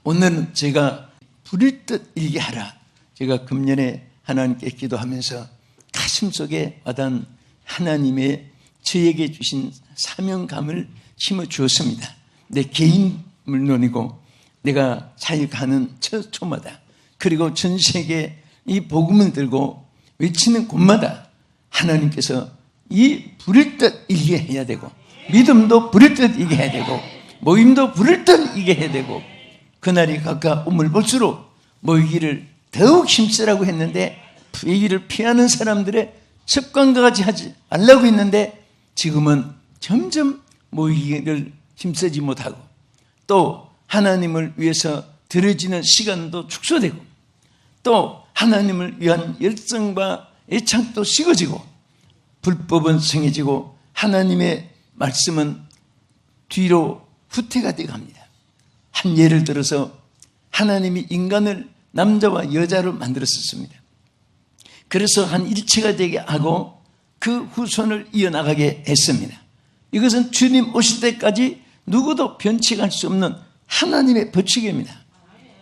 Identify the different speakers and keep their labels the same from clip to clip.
Speaker 1: 오늘은 제가 부릴 듯 일게 하라. 제가 금년에 하나님께 기도하면서 가슴속에 와닿은 하나님의 저에게 주신 사명감을 심어 주었습니다. 내 개인 물론이고 내가 사역하는 처소마다, 그리고 전 세계 이 복음을 들고 외치는 곳마다 하나님께서 이 부릴 듯 일게 해야 되고, 믿음도 부릴 듯 이게 해야 되고, 모임도 부릴 듯 이게 해야 되고, 그날이 가까움을 볼수록 모이기를 더욱 힘쓰라고 했는데 모이기를 피하는 사람들의 습관과 같이 하지 말라고 했는데 지금은 점점 모이기를 힘쓰지 못하고, 또 하나님을 위해서 들어지는 시간도 축소되고, 또 하나님을 위한 열정과 애착도 식어지고, 불법은 성해지고 하나님의 말씀은 뒤로 후퇴가 되어 갑니다. 한 예를 들어서 하나님이 인간을 남자와 여자로 만들었습니다. 그래서 한 일체가 되게 하고 그 후손을 이어나가게 했습니다. 이것은 주님 오실 때까지 누구도 변칙할 수 없는 하나님의 법칙입니다.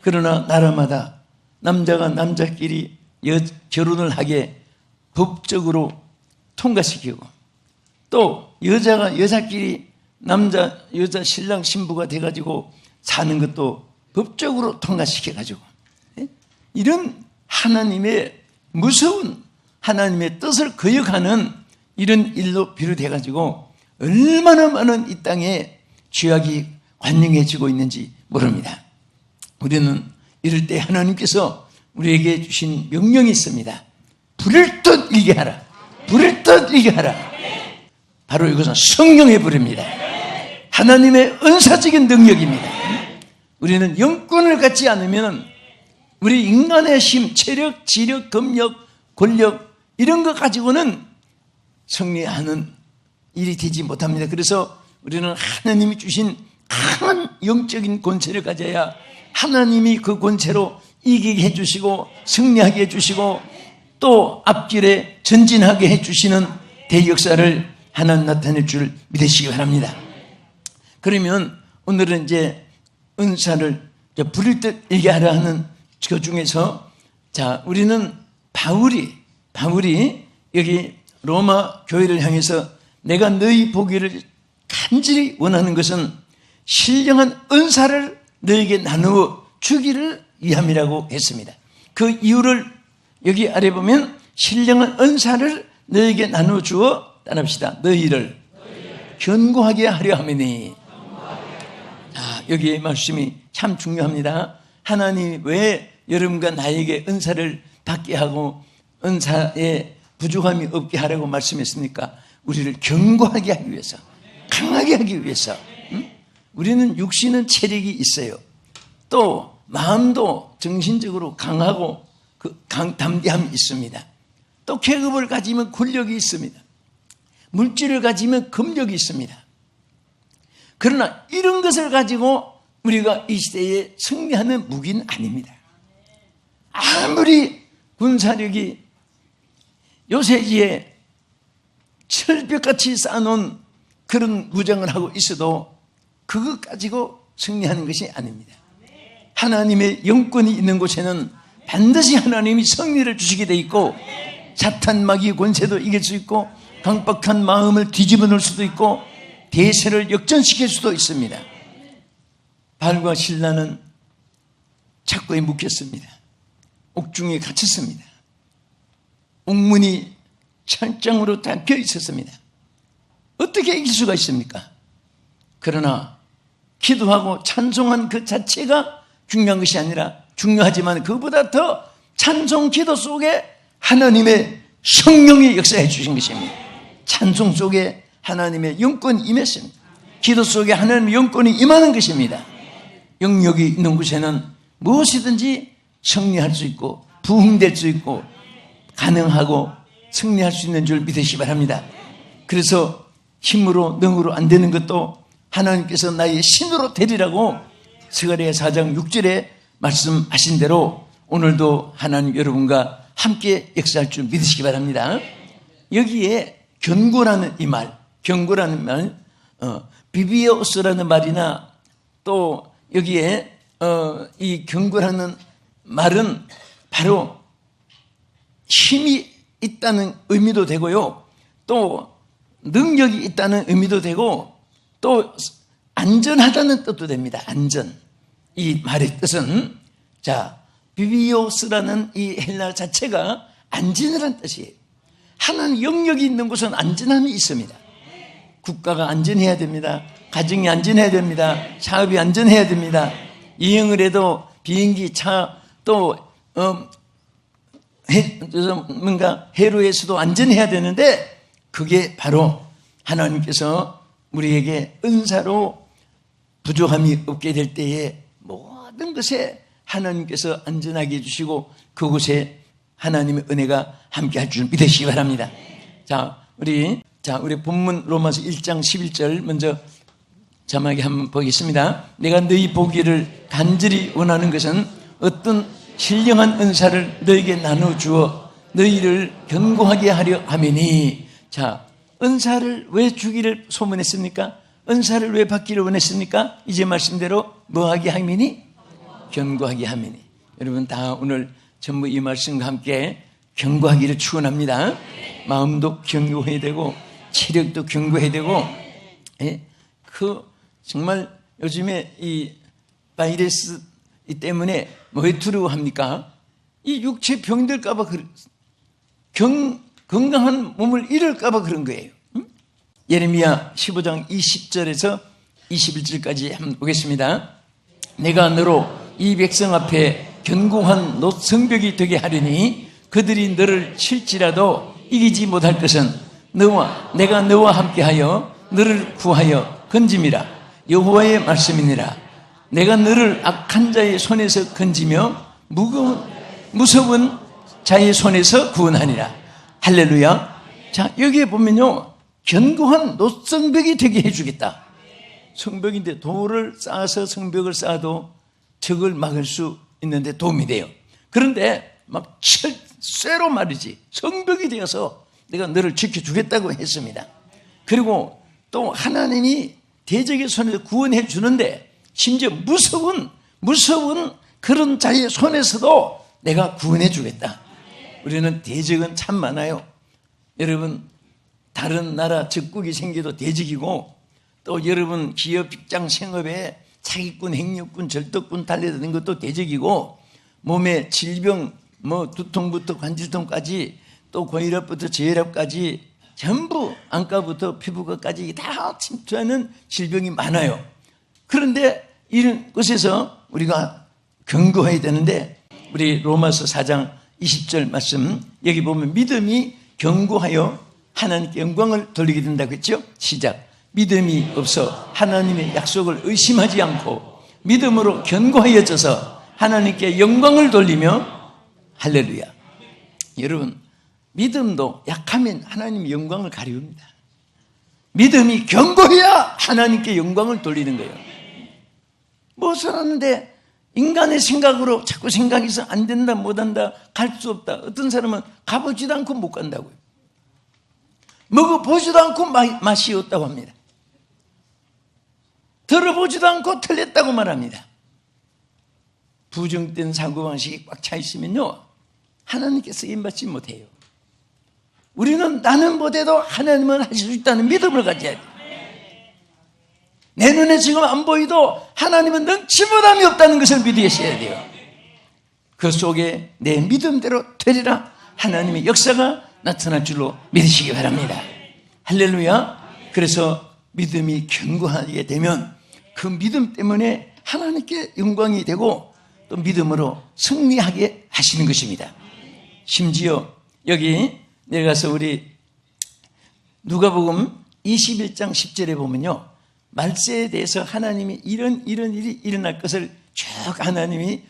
Speaker 1: 그러나 나라마다 남자가 남자끼리 결혼을 하게 법적으로 통과시키고, 또 여자가 여자끼리 남자 여자 신랑 신부가 돼가지고 사는 것도 법적으로 통과시켜가지고, 이런 하나님의 무서운 하나님의 뜻을 거역하는 이런 일로 비롯해가지고 얼마나 많은 이 땅에 죄악이 관영해지고 있는지 모릅니다. 우리는 이럴 때 하나님께서 우리에게 주신 명령이 있습니다. 부릴 듯 일게 하라. 부릴 듯 일게 하라. 바로 이것은 성령의 불입니다. 하나님의 은사적인 능력입니다. 우리는 영권을 갖지 않으면 우리 인간의 힘, 체력, 지력, 검력, 권력 이런 것 가지고는 승리하는 일이 되지 못합니다. 그래서 우리는 하나님이 주신 강한 영적인 권세를 가져야 하나님이 그 권세로 이기게 해주시고 승리하게 해주시고 또 앞길에 전진하게 해주시는 대역사를 하나님 나타낼 줄 믿으시기 바랍니다. 그러면 오늘은 이제 은사를 부릴 듯 얘기하라 하는 그 중에서, 자, 우리는 바울이 여기 로마 교회를 향해서 내가 너희 보기를 간절히 원하는 것은 신령한 은사를 너에게 나누어 주기를 위함이라고 했습니다. 그 이유를 여기 아래 보면 신령한 은사를 너에게 나누어 주어, 따라합시다. 너희를 견고하게 하려 함이니. 자, 여기에 말씀이 참 중요합니다. 하나님 왜 여러분과 나에게 은사를 받게 하고 은사에 부족함이 없게 하라고 말씀했습니까? 우리를 견고하게 하기 위해서, 강하게 하기 위해서. 우리는 육신은 체력이 있어요. 또 마음도 정신적으로 강하고 담대함이 있습니다. 또 계급을 가지면 권력이 있습니다. 물질을 가지면 금력이 있습니다. 그러나 이런 것을 가지고 우리가 이 시대에 승리하는 무기는 아닙니다. 아무리 군사력이 요새지에 철벽같이 쌓아놓은 그런 무장을 하고 있어도 그것 가지고 승리하는 것이 아닙니다. 하나님의 영권이 있는 곳에는 반드시 하나님이 승리를 주시게 돼 있고, 사탄 마귀 권세도 이길 수 있고, 강박한 마음을 뒤집어 놓을 수도 있고, 대세를 역전시킬 수도 있습니다. 발과 신라는 착고에 묶였습니다. 옥중에 갇혔습니다. 옥문이 철장으로 닫혀 있었습니다. 어떻게 이길 수가 있습니까? 그러나 기도하고 찬송한 그 자체가 중요한 것이 아니라, 중요하지만 그보다 더 찬송 기도 속에 하나님의 성령이 역사해 주신 것입니다. 찬송 속에 하나님의 영권이 임했습니다. 기도 속에 하나님의 영권이 임하는 것입니다. 영역이 있는 곳에는 무엇이든지 승리할 수 있고 부흥될 수 있고 가능하고 승리할 수 있는 줄 믿으시기 바랍니다. 그래서 힘으로 능으로 안 되는 것도 하나님께서 나의 신으로 되리라고 스가랴 4장 6절에 말씀하신 대로 오늘도 하나님 여러분과 함께 역사할 줄 믿으시기 바랍니다. 여기에 견고라는 이 말, 견고라는 말, 비비오스라는 말이나 또 여기에 이 경고라는 말은 바로 힘이 있다는 의미도 되고요. 또 능력이 있다는 의미도 되고 또 안전하다는 뜻도 됩니다. 안전. 이 말의 뜻은 비비오스라는 이 헬라 자체가 안전이라는 뜻이에요. 하나님 영역이 있는 곳은 안전함이 있습니다. 국가가 안전해야 됩니다. 가정이 안전해야 됩니다. 사업이 안전해야 됩니다. 여행을 해도 비행기, 차, 또 뭔가 해로에서도 안전해야 되는데 그게 바로 하나님께서 우리에게 은사로 부족함이 없게 될 때에 모든 것에 하나님께서 안전하게 해주시고 그곳에 하나님의 은혜가 함께 할 줄 믿으시기 바랍니다. 우리 본문 로마서 1장 11절 먼저 자막에 한번 보겠습니다. 내가 너희 보기를 간절히 원하는 것은 어떤 신령한 은사를 너희에게 나눠주어 너희를 견고하게 하려 함이니. 은사를 왜 주기를 소문했습니까? 은사를 왜 받기를 원했습니까? 이제 말씀대로 뭐하게 함이니? 견고하게 함이니. 여러분 다 오늘 전부 이 말씀과 함께 견고하기를 축원합니다. 마음도 견고해야 되고 체력도 견고해야 되고 정말 요즘에 이 바이러스 때문에 왜 두려워합니까? 이 육체 병들까봐 건강한 몸을 잃을까봐 그런 거예요. 예레미야 15장 20절에서 21절까지 한번 보겠습니다. 내가 너로 이 백성 앞에 견고한 노성벽이 되게 하려니 그들이 너를 칠지라도 이기지 못할 것은 내가 너와 함께하여 너를 구하여 건짐이라. 여호와의 말씀이니라. 내가 너를 악한 자의 손에서 건지며 무서운 자의 손에서 구원하니라. 할렐루야. 여기에 보면요, 견고한 노성벽이 되게 해주겠다. 성벽인데 돌을 쌓아서 성벽을 쌓아도 적을 막을 수 있는데 도움이 돼요. 그런데 막 쇠로 말이지 성벽이 되어서 내가 너를 지켜주겠다고 했습니다. 그리고 또 하나님이 대적의 손에서 구원해 주는데 심지어 무서운 그런 자의 손에서도 내가 구원해 주겠다. 우리는 대적은 참 많아요. 여러분 다른 나라 적국이 생겨도 대적이고 또 여러분 기업 직장 생업에 사기꾼, 행력꾼, 절도꾼 달려드는 것도 대적이고 몸에 질병 두통부터 관절통까지 또 고혈압부터 저혈압까지 전부 안과부터 피부과까지 다 침투하는 질병이 많아요. 그런데 이런 곳에서 우리가 견고해야 되는데 우리 로마서 4장 20절 말씀 여기 보면 믿음이 견고하여 하나님께 영광을 돌리게 된다고 했죠. 시작. 믿음이 없어 하나님의 약속을 의심하지 않고 믿음으로 견고하여져서 하나님께 영광을 돌리며 할렐루야. 여러분 믿음도 약하면 하나님의 영광을 가리웁니다. 믿음이 견고해야 하나님께 영광을 돌리는 거예요. 무엇을 하는데 인간의 생각으로 자꾸 생각해서 안 된다, 못한다, 갈 수 없다. 어떤 사람은 가보지도 않고 못 간다고요. 먹어보지도 않고 맛이 없다고 합니다. 들어보지도 않고 틀렸다고 말합니다. 부정된 사고방식이 꽉 차 있으면요 하나님께 쓰임받지 못해요. 우리는 나는 못해도 하나님은 하실 수 있다는 믿음을 가져야 돼요. 내 눈에 지금 안 보이도 하나님은 능치보담이 없다는 것을 믿으셔야 돼요. 그 속에 내 믿음대로 되리라 하나님의 역사가 나타날 줄로 믿으시기 바랍니다. 할렐루야. 그래서 믿음이 견고하게 되면 그 믿음 때문에 하나님께 영광이 되고 또 믿음으로 승리하게 하시는 것입니다. 심지어 여기 내려가서 우리 누가복음 21장 10절에 보면요 말세에 대해서 하나님이 이런 일이 일어날 것을 쭉 하나님이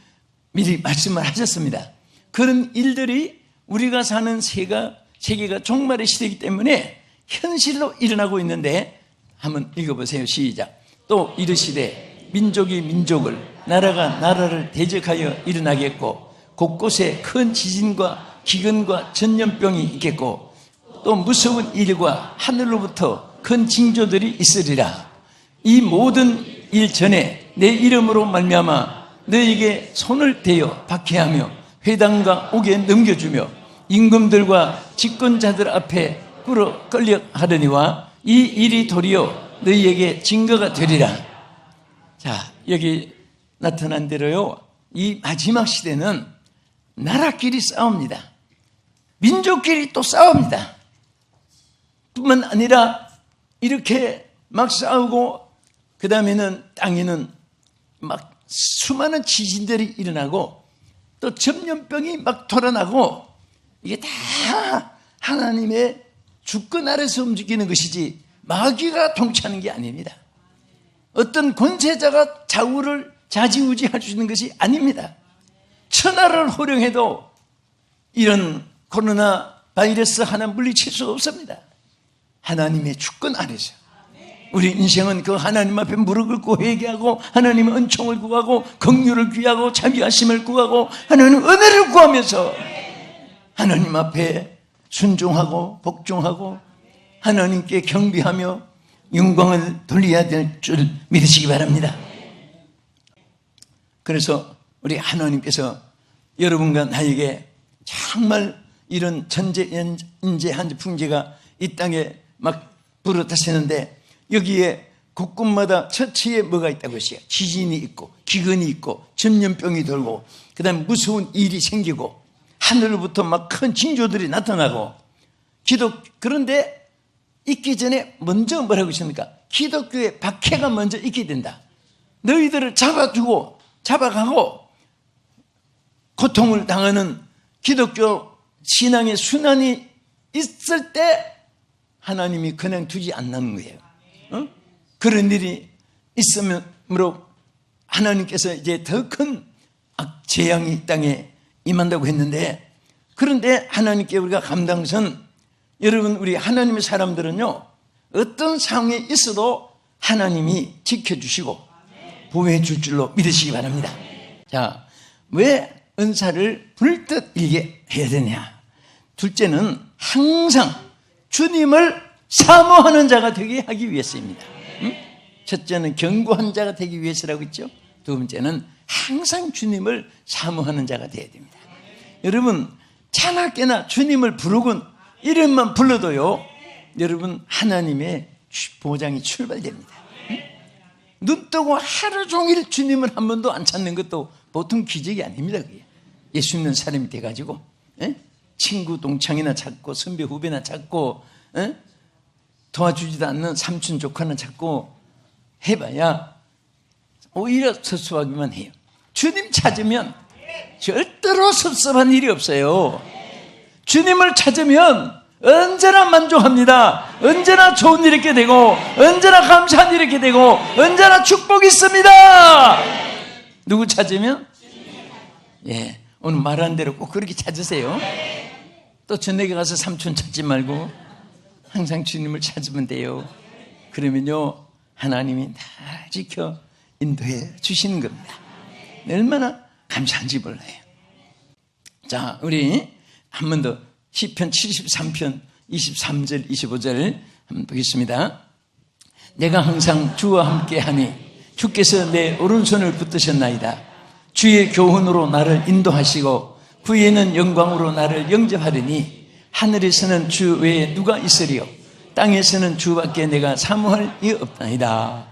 Speaker 1: 미리 말씀을 하셨습니다. 그런 일들이 우리가 사는 세계가 종말의 시대이기 때문에 현실로 일어나고 있는데 한번 읽어보세요. 시작. 또 이르시되 민족이 민족을 나라가 나라를 대적하여 일어나겠고 곳곳에 큰 지진과 기근과 전염병이 있겠고 또 무서운 일과 하늘로부터 큰 징조들이 있으리라. 이 모든 일 전에 내 이름으로 말미암아 너에게 손을 대어 박해하며 회당과 옥에 넘겨주며 임금들과 집권자들 앞에 끌려 하려니와 이 일이 도리어 너희에게 증거가 되리라. 자, 여기 나타난 대로요, 이 마지막 시대는 나라끼리 싸웁니다. 민족끼리 또 싸웁니다. 뿐만 아니라 이렇게 막 싸우고 그 다음에는 땅에는 막 수많은 지진들이 일어나고 또 전염병이 막 돌아나고, 이게 다 하나님의 주권 아래서 움직이는 것이지 마귀가 통치하는 게 아닙니다. 어떤 권세자가 좌우를 좌지우지할 수 있는 것이 아닙니다. 천하를 호령해도 이런 코로나 바이러스 하나 물리칠 수 없습니다. 하나님의 주권 아래서. 우리 인생은 그 하나님 앞에 무릎 꿇고 회개하고 하나님의 은총을 구하고 긍휼을 구하고 자비하심을 구하고 하나님 은혜를 구하면서 하나님 앞에 순종하고 복종하고 하나님께 경배하며 영광을 돌려야 될 줄 믿으시기 바랍니다. 그래서 우리 하나님께서 여러분과 나에게 정말 이런 전제인재 풍제가 이 땅에 막 불어닥치는데, 여기에 곳곳마다 처치에 뭐가 있다고 했어요? 지진이 있고 기근이 있고 전염병이 돌고 그 다음에 무서운 일이 생기고 하늘로부터 막 큰 징조들이 나타나고 그런데 있기 전에 먼저 뭐라고 했습니까? 기독교의 박해가 먼저 있게 된다. 너희들을 잡아가고 고통을 당하는 기독교 신앙의 순환이 있을 때 하나님이 그냥 두지 않는 거예요. 그런 일이 있으므로 하나님께서 이제 더 큰 재앙이 땅에 임한다고 했는데, 그런데 하나님께 우리가 감당선, 여러분 우리 하나님의 사람들은요, 어떤 상황에 있어도 하나님이 지켜주시고 보호해 줄 줄로 믿으시기 바랍니다. 자, 왜 은사를 불뜻 일게 해야 되냐? 둘째는 항상 주님을 사모하는 자가 되게 하기 위해서입니다. 첫째는 견고한 자가 되기 위해서라고 했죠. 두 번째는 항상 주님을 사모하는 자가 되어야 됩니다. 여러분, 자나깨나 주님을 부르곤 이름만 불러도요, 여러분 하나님의 보장이 출발됩니다. 눈 뜨고 하루 종일 주님을 한 번도 안 찾는 것도 보통 기적이 아닙니다. 그게. 예수 믿는 사람이 돼가지고 친구 동창이나 찾고 선배 후배나 찾고 도와주지도 않는 삼촌 조카나 찾고 해봐야 오히려 섭섭하기만 해요. 주님 찾으면 절대로 섭섭한 일이 없어요. 주님을 찾으면 언제나 만족합니다. 언제나 좋은 일이 있게 되고 언제나 감사한 일이 있게 되고 언제나 축복이 있습니다. 누구 찾으면? 예, 오늘 말한 대로 꼭 그렇게 찾으세요. 또 저녁에 가서 삼촌 찾지 말고 항상 주님을 찾으면 돼요. 그러면요 하나님이 다 지켜 인도해 주시는 겁니다. 얼마나 감사한지 몰라요. 자, 우리 한 번 더 시편 73편 23절 25절 한번 보겠습니다. 내가 항상 주와 함께하니 주께서 내 오른손을 붙드셨나이다. 주의 교훈으로 나를 인도하시고 구에는 영광으로 나를 영접하리니 하늘에서는 주 외에 누가 있으리요 땅에서는 주밖에 내가 사모할 이 없나이다.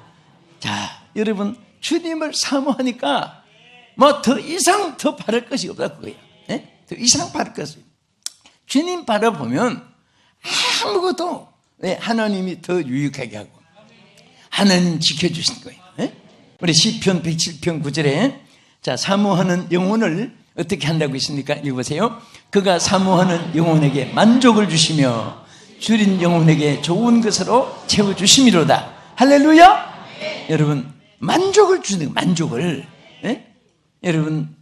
Speaker 1: 자, 여러분 주님을 사모하니까 뭐 더 이상 더 바랄 것이 없다 그거예요. 네? 더 이상 바랄 것이. 주님 바라보면 아무것도 하나님이 더 유익하게 하고 하나님 지켜주신 거예요. 네? 우리 시편 107편 9절에 자, 사모하는 영혼을 어떻게 한다고 있습니까? 읽어보세요. 그가 사모하는 영혼에게 만족을 주시며 줄인 영혼에게 좋은 것으로 채워주심이로다. 할렐루야. 여러분 만족을 주는 만족을 여러분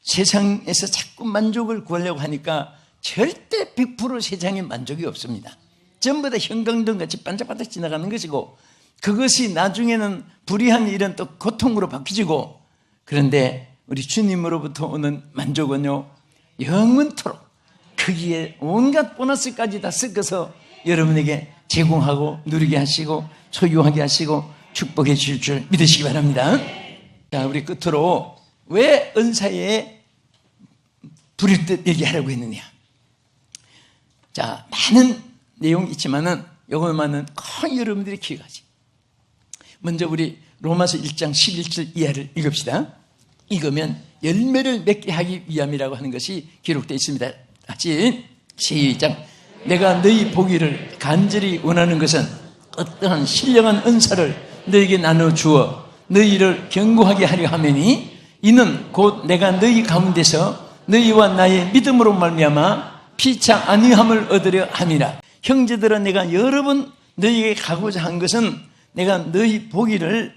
Speaker 1: 세상에서 자꾸 만족을 구하려고 하니까 절대 100% 세상에 만족이 없습니다. 전부 다 형광등같이 반짝반짝 지나가는 것이고 그것이 나중에는 불의한 이런 또 고통으로 바뀌지고 그런데 우리 주님으로부터 오는 만족은요 영원토록 거기에 온갖 보너스까지 다 섞어서 여러분에게 제공하고 누리게 하시고 소유하게 하시고 축복해 주실 줄 믿으시기 바랍니다. 자, 우리 끝으로 왜 은사에 부릴 듯 얘기하라고 했느냐? 자, 많은 내용이 있지만은 요것만은 꼭 여러분들이 기억하지. 먼저 우리 로마서 1장 11절 이하를 읽읍시다. 읽으면 열매를 맺게 하기 위함이라고 하는 것이 기록되어 있습니다. 같이 시작. 내가 너희 보기를 간절히 원하는 것은 어떠한 신령한 은사를 너희에게 나눠주어 너희를 견고하게 하려 함이니 이는 곧 내가 너희 가운데서 너희와 나의 믿음으로 말미암아 피차 안위함을 얻으려 함이라. 형제들아, 내가 여러 번 너희에게 가고자 한 것은 내가 너희 보기를,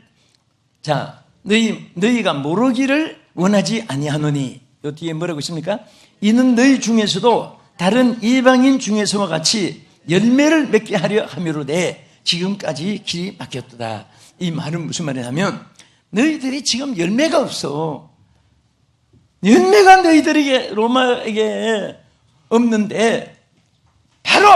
Speaker 1: 자, 너희가 모르기를 원하지 아니하노니. 요 뒤에 뭐라고 있습니까? 이는 너희 중에서도 다른 이방인 중에서와 같이 열매를 맺게 하려 함이로되 지금까지 길이 막혔도다. 이 말은 무슨 말이냐면 너희들이 지금 열매가 없어. 열매가 너희들에게, 로마에게 없는데 바로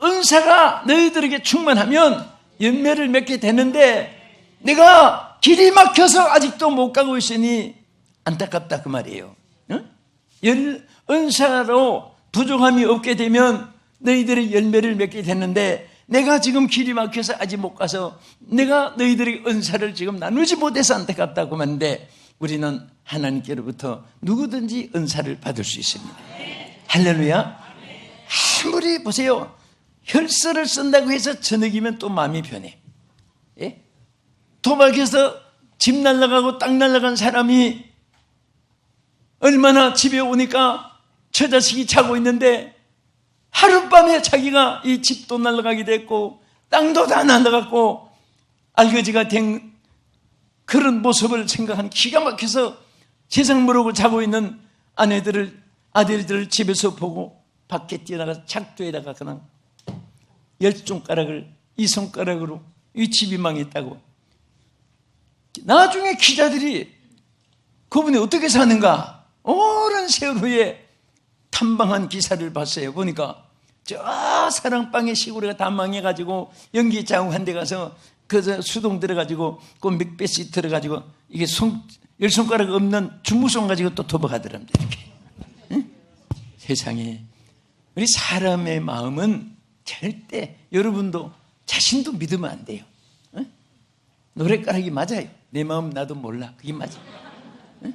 Speaker 1: 은사가 너희들에게 충만하면 열매를 맺게 되는데 내가 길이 막혀서 아직도 못 가고 있으니 안타깝다 그 말이에요. 은사로 부족함이 없게 되면 너희들이 열매를 맺게 되는데 내가 지금 길이 막혀서 아직 못 가서 내가 너희들에게 은사를 지금 나누지 못해서 안타깝다고 하는데 우리는 하나님께로부터 누구든지 은사를 받을 수 있습니다. 할렐루야. 아무리 보세요, 혈서를 쓴다고 해서 저녁이면 또 마음이 변해. 예? 도박해서 집 날라가고 땅 날라간 사람이 얼마나 집에 오니까 처자식이 자고 있는데 하룻밤에 자기가 이 집도 날아가게 됐고 땅도 다 날아갔고 알거지가 된 그런 모습을 생각한 기가 막혀서 세상 모르고 자고 있는 아들들을 집에서 보고 밖에 뛰어나가서 착도에다가 그냥 10손가락을 이 손가락으로 이 집이 망했다고. 나중에 기자들이 그분이 어떻게 사는가 오랜 세월 후에 탐방한 기사를 봤어요. 보니까 저 사랑방의 시골에 다 망해가지고 연기 자국한 데 가서 그 수동 들어가지고 그 맥베시 들어가지고 이게 10손가락 없는 주무손 가지고 또 도박하더랍니다. 이렇게. 응? 세상에 우리 사람의 마음은 절대, 여러분도 자신도 믿으면 안 돼요. 응? 노랫가락이 맞아요. 내 마음 나도 몰라. 그게 맞아요. 응?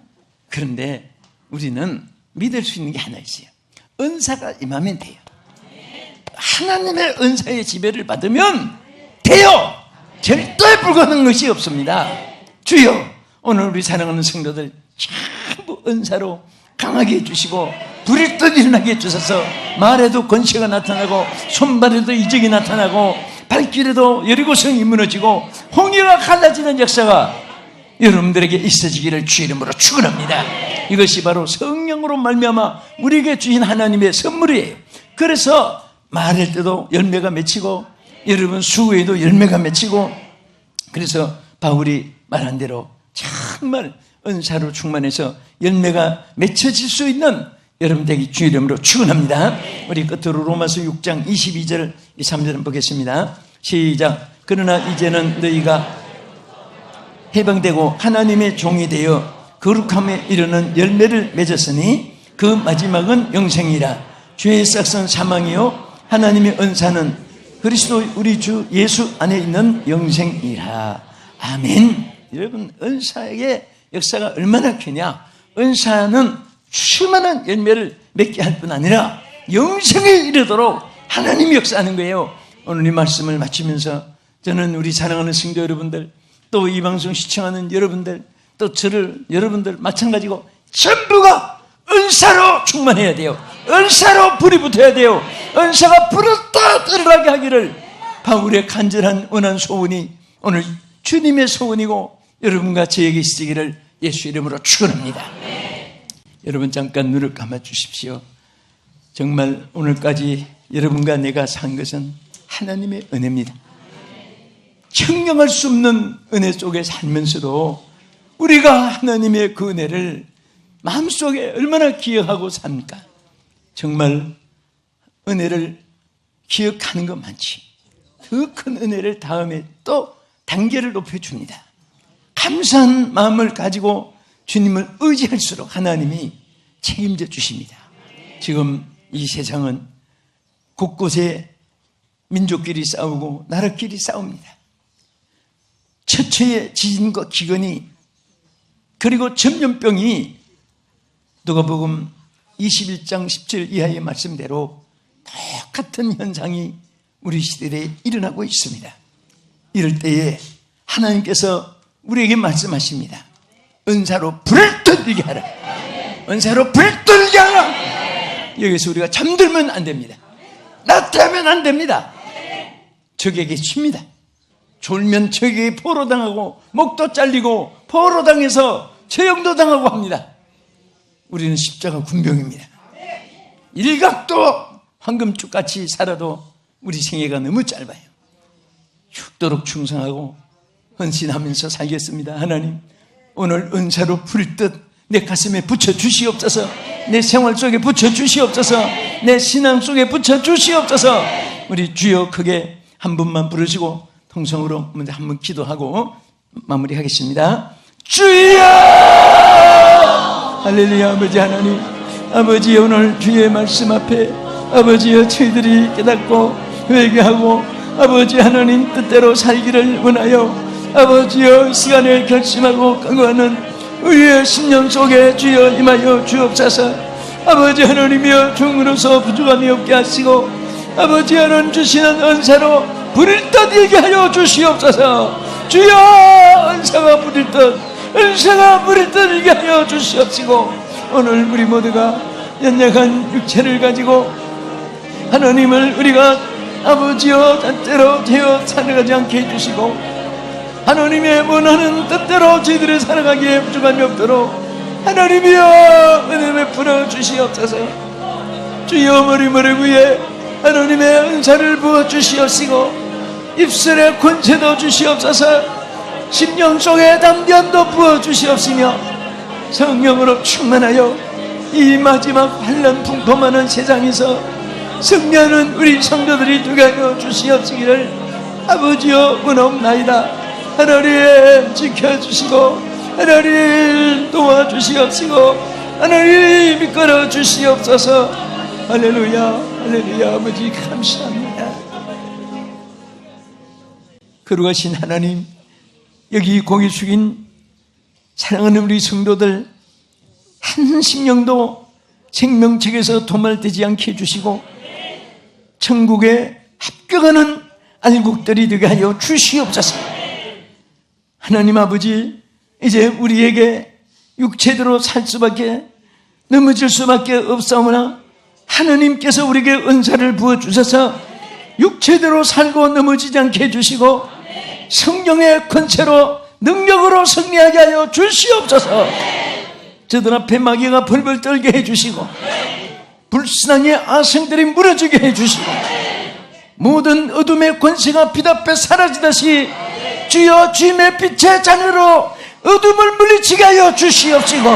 Speaker 1: 그런데 우리는 믿을 수 있는 게 하나 있어요. 은사가 임하면 돼요. 하나님의 은사의 지배를 받으면 돼요. 절대 불가능한 것이 없습니다. 주여, 오늘 우리 사랑하는 성도들 전부 은사로 강하게 해주시고 불일 듯 일어나게 해주셔서 말에도 권세가 나타나고 손발에도 이적이 나타나고 발길에도 여리고성이 무너지고 홍해가 갈라지는 역사가 여러분들에게 있어지기를 주의 이름으로 축원합니다. 이것이 바로 성령으로 말미암아 우리에게 주신 하나님의 선물이에요. 그래서 말할 때도 열매가 맺히고 여러분 수고에도 열매가 맺히고, 그래서 바울이 말한 대로 정말 은사로 충만해서 열매가 맺혀질 수 있는 여러분들에게 주의 이름으로 축원합니다. 우리 끝으로 로마서 6장 22절 3절을 보겠습니다. 시작. 그러나 이제는 너희가 해방되고 하나님의 종이 되어 거룩함에 이르는 열매를 맺었으니 그 마지막은 영생이라. 죄의 싹은 사망이요 하나님의 은사는 그리스도 우리 주 예수 안에 있는 영생이라. 아멘. 여러분, 은사의 역사가 얼마나 크냐. 은사는 수많은 열매를 맺게 할 뿐 아니라 영생에 이르도록 하나님이 역사하는 거예요. 오늘 이 말씀을 마치면서 저는 우리 사랑하는 성도 여러분들, 또 이 방송 시청하는 여러분들, 또 저를 여러분들 마찬가지고 전부가 은사로 충만해야 돼요. 은사로 불이 붙어야 돼요. 은사가 불을 다 드러나게 하기를 바울의 간절한 원한 소원이 오늘 주님의 소원이고 여러분과 저에게 있으기를 예수 이름으로 축원합니다. 여러분 잠깐 눈을 감아 주십시오. 정말 오늘까지 여러분과 내가 산 것은 하나님의 은혜입니다. 형용할 수 없는 은혜 속에 살면서도 우리가 하나님의 그 은혜를 마음속에 얼마나 기억하고 삽니까? 정말 은혜를 기억하는 것 많지. 더 큰 은혜를 다음에 또 단계를 높여줍니다. 감사한 마음을 가지고 주님을 의지할수록 하나님이 책임져 주십니다. 지금 이 세상은 곳곳에 민족끼리 싸우고 나라끼리 싸웁니다. 처처의 지진과 기근이, 그리고 전염병이 누가복음 21장 10절 이하의 말씀대로 똑같은 현상이 우리 시대에 일어나고 있습니다. 이럴 때에 하나님께서 우리에게 말씀하십니다. 은사로 불을 떨게 하라. 은사로 불을 떨게 하라. 여기서 우리가 잠들면 안 됩니다. 나태하면 안 됩니다. 적에게 칩니다. 졸면 적에게 포로당하고 목도 잘리고 포로당해서 처형도 당하고 합니다. 우리는 십자가 군병입니다. 일각도 황금줄같이 살아도 우리 생애가 너무 짧아요. 죽도록 충성하고 헌신하면서 살겠습니다. 하나님, 오늘 은사로 불듯 내 가슴에 붙여주시옵소서. 내 생활 속에 붙여주시옵소서. 내 신앙 속에 붙여주시옵소서. 우리 주여 크게 한 분만 부르시고 통성으로 먼저 한 번 기도하고 마무리하겠습니다. 주여! 할렐루야. 아버지 하나님, 아버지 오늘 주의 말씀 앞에 아버지여 저희들이 깨닫고 회개하고 아버지 하나님 뜻대로 살기를 원하여 아버지여 시간을 결심하고 강구하는 우리의 심령 속에 주여 임하여 주옵소서. 아버지 하나님이여 종으로서 부족함이 없게 하시고 아버지 하나님 주시는 은사로 불을 듯 일게 하여 주시옵소서. 주여 은사가 불을 듯, 은사가 불을 듯 일게 하여 주시옵시고 오늘 우리 모두가 연약한 육체를 가지고 하나님을 우리가 아버지여 뜻대로 되어 살아가지 않게 해주시고 하나님의 원하는 뜻대로 저희들을 살아가기에 부족함이 없도록 하나님이여 은혜 베풀어 주시옵소서. 주여 머리 위에 하나님의 은사를 부어 주시옵시고 입술에 권세도 주시옵소서. 심령 속에 담견도 부어 주시옵시며 성령으로 충만하여 이 마지막 환난 풍파하는 세상에서 승리하는 우리 성도들이 되게 하여 주시옵시기를 아버지여 원하옵나이다. 하나님 지켜주시고 하나님 도와주시옵시고 하나님 이끌어 주시옵소서. 할렐루야 할렐루야. 아버지 감사합니다. 거룩하신 하나님, 여기 고개 숙인 사랑하는 우리 성도들 한 심령도 생명책에서 도말되지 않게 해주시고 천국에 합격하는 알곡들이 되게 하여 주시옵소서. 하나님 아버지, 이제 우리에게 육체대로 살 수밖에 넘어질 수밖에 없사오나 하나님께서 우리에게 은사를 부어주셔서 육체대로 살고 넘어지지 않게 해주시고 성령의 권세로 능력으로 승리하게 하여 주시옵소서. 저들 앞에 마귀가 벌벌 떨게 해주시고 불신앙의 아성들이 무너지게 해주시고 모든 어둠의 권세가 빛 앞에 사라지듯이 주여 주님의 빛의 자녀로 어둠을 물리치게 하여 주시옵시고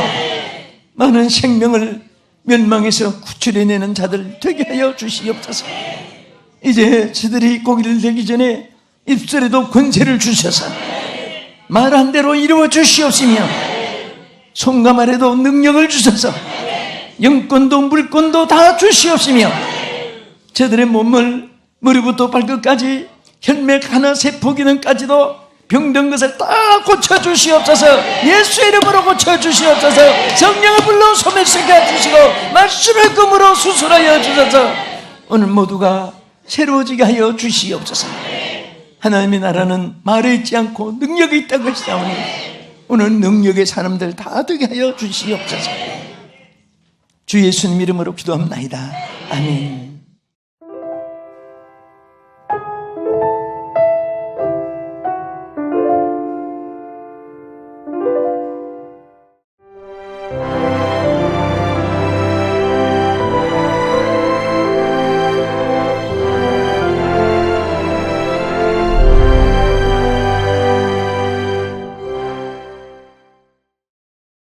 Speaker 1: 많은 생명을 멸망에서 구출해내는 자들 되게 하여 주시옵소서. 이제 저들이 고기를 내기 전에 입술에도 권세를 주셔서 말한 대로 이루어 주시옵시며 손과 말에도 능력을 주셔서 영권도 물권도 다 주시옵시며 저들의 몸을 머리부터 발끝까지 혈맥 하나 세포 기능까지도 병든 것을 다 고쳐주시옵소서. 예수의 이름으로 고쳐주시옵소서. 성령의 불로 소멸시켜 해주시고 말씀의 금으로 수술하여 주셔서 오늘 모두가 새로워지게 하여 주시옵소서. 하나님의 나라는 말에 있지 않고 능력이 있다고 하시다오니 오늘 능력의 사람들 다 되게 하여 주시옵소서. 주 예수님 이름으로 기도합나이다. 아멘.